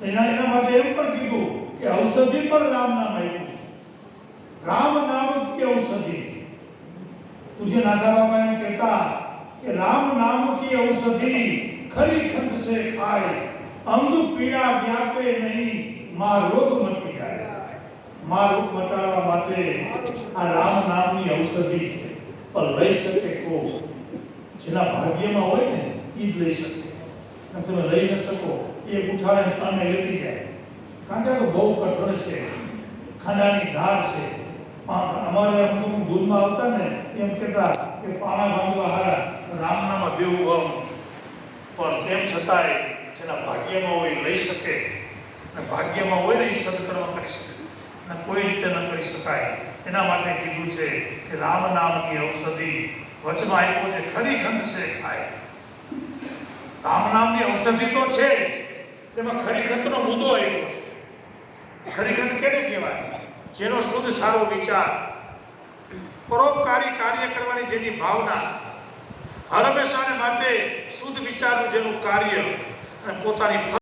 એના માટે એમ પણ કીધું કે ઔષધિ પણ રામ નામ આપ્યું છે. રામ નામ કી ઔષધિ. तुझे नाथा बाबा एम कहता कि राम नाम की औषधि खरी खंड से खाए, अंग पीड़ा व्यापे नहीं, मां रोग मटी जाए. मां रोग मटाड़वा माटे आ राम नामनी औषधि છે. પણ લઈ શકે કોણ? જેના ભાગ્યમાં હોય ને એ જ લઈ શકે. તમે લઈ ન શકો એ ઉઠાડે કામે લેતી જાય. કારણ કે બહુ કઠણ છે, ખાંડાની ધાર છે. અમારે અમુક દૂધમાં આવતા ને એમ કહેતા કે પાણા બાંધવા હારા રામનામાં બેવું વાવું. પણ તેમ છતાંય જેના ભાગ્યમાં હોય લઈ શકે, અને ભાગ્યમાં હોય ને એ સદકર્મ કરી શકે, અને કોઈ રીતે ન કરી શકાય. એના માટે કીધું છે કે રામ નામની ઔષધિ વચમાં આપ્યો છે ખરી ખંડ છે ખાય. રામ નામની ઔષધિ તો છે, તેમાં ખરીખંડનો મુદ્દો આવ્યો છે. ખરીખંડ કેને કહેવાય? જેનો શુદ્ધ સારો વિચાર, પરોપકારી કાર્ય કરવાની જેની ભાવના, હંમેશાને માટે શુદ્ધ વિચારનું જેનું કાર્ય, અને પોતાની